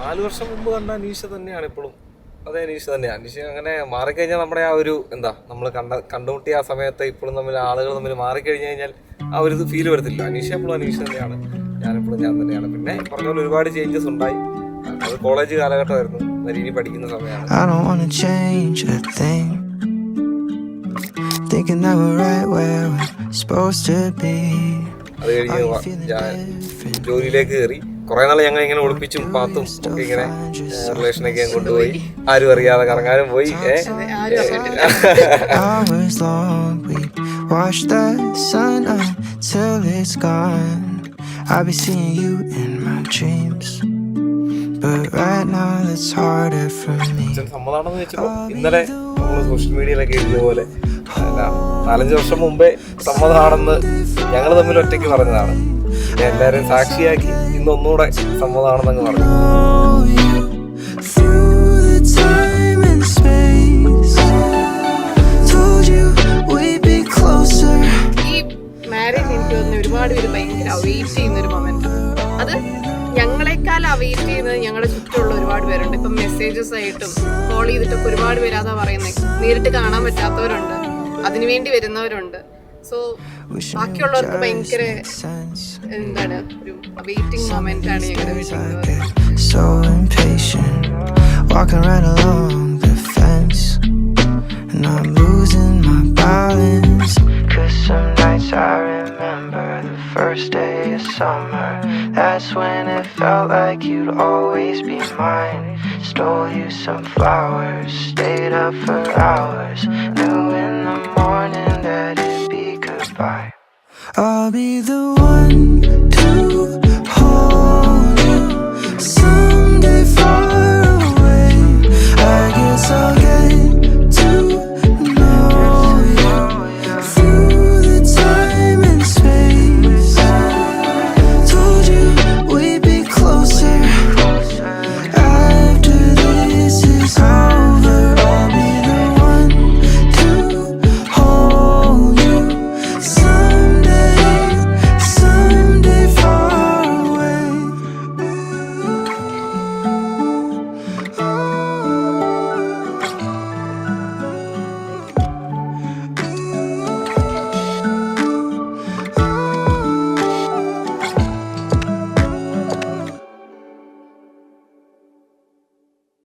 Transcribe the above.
4 വർഷം മുമ്പ് കണ്ട അനീഷ തന്നെയാണ് ഇപ്പോഴും. അതേ അനീഷ തന്നെയാണ്. അനീഷ അങ്ങനെ മാറിക്കഴിഞ്ഞാൽ നമ്മുടെ ആ ഒരു നമ്മൾ കണ്ടുമുട്ടിയ ആ സമയത്ത് ഇപ്പോഴും ആളുകൾ തമ്മിൽ മാറിക്കഴിഞ്ഞ് കഴിഞ്ഞാൽ ആ ഒരു ഫീൽ വരത്തില്ല. അനീഷ എപ്പോഴും അനീഷ തന്നെയാണ്, ഞാനെപ്പോഴും ഞാൻ തന്നെയാണ്. പിന്നെ പറഞ്ഞ പോലെ ഒരുപാട് ചേഞ്ചസ് ഉണ്ടായി. അത് കോളേജ് കാലഘട്ടമായിരുന്നു, മരീനി പഠിക്കുന്ന സമയമാണ്. അത് കഴിഞ്ഞ് ഞാൻ ജോലിയിലേക്ക് കയറി. കുറെ നാൾ ഞങ്ങൾ ഇങ്ങനെ ഒളിപ്പിച്ചും പാത്തും ഒക്കെ ഇങ്ങനെ റിലേഷനൊക്കെ ഞാൻ കൊണ്ടുപോയി. ആരും അറിയാതെ കറങ്ങാനും പോയി. സമ്മതാണെന്ന് വെച്ചപ്പോ ഇന്നലെ നമ്മള് സോഷ്യൽ മീഡിയയിലൊക്കെ എഴുതിയ പോലെ 4-5 വർഷം മുമ്പേ സമ്മതമാണെന്ന് ഞങ്ങൾ തമ്മിൽ ഒറ്റയ്ക്ക് പറഞ്ഞതാണ്. പിന്നെ എല്ലാവരും സാക്ഷിയാക്കി ഇന്നൊന്നുകൂടെ സമ്മതമാണെന്നങ്ങ് പറഞ്ഞു. ഈ മാരേജ് എനിക്ക് തോന്നുന്നു ഒരുപാട് പേര് ഭയങ്കര അവെയിറ്റ് ചെയ്യുന്നൊരു മൊമെന്റ്. അത് ഞങ്ങളെക്കാൾ അവെയിറ്റ് ചെയ്യുന്നത് ഞങ്ങളുടെ ചുറ്റുമുള്ള ഒരുപാട് പേരുണ്ട്. ഇപ്പം മെസ്സേജസ് ആയിട്ടും കോൾ ചെയ്തിട്ടൊക്കെ ഒരുപാട് പേര് അതാ പറയുന്നത്. നേരിട്ട് കാണാൻ പറ്റാത്തവരുണ്ട്, അതിനുവേണ്ടി വരുന്നവരുണ്ട്. സോ ബാക്കിയുള്ളവർക്ക് ഭയങ്കര എന്താണ് ഒരു വെയിറ്റിംഗ് മൊമെന്റ് ആണ് ഞങ്ങളുടെ വീട്ടിൽ. First day of summer, that's when it felt like you'd always be mine. Stole you some flowers, stayed up for hours, knew in the morning that it'd be goodbye. I'll be the one to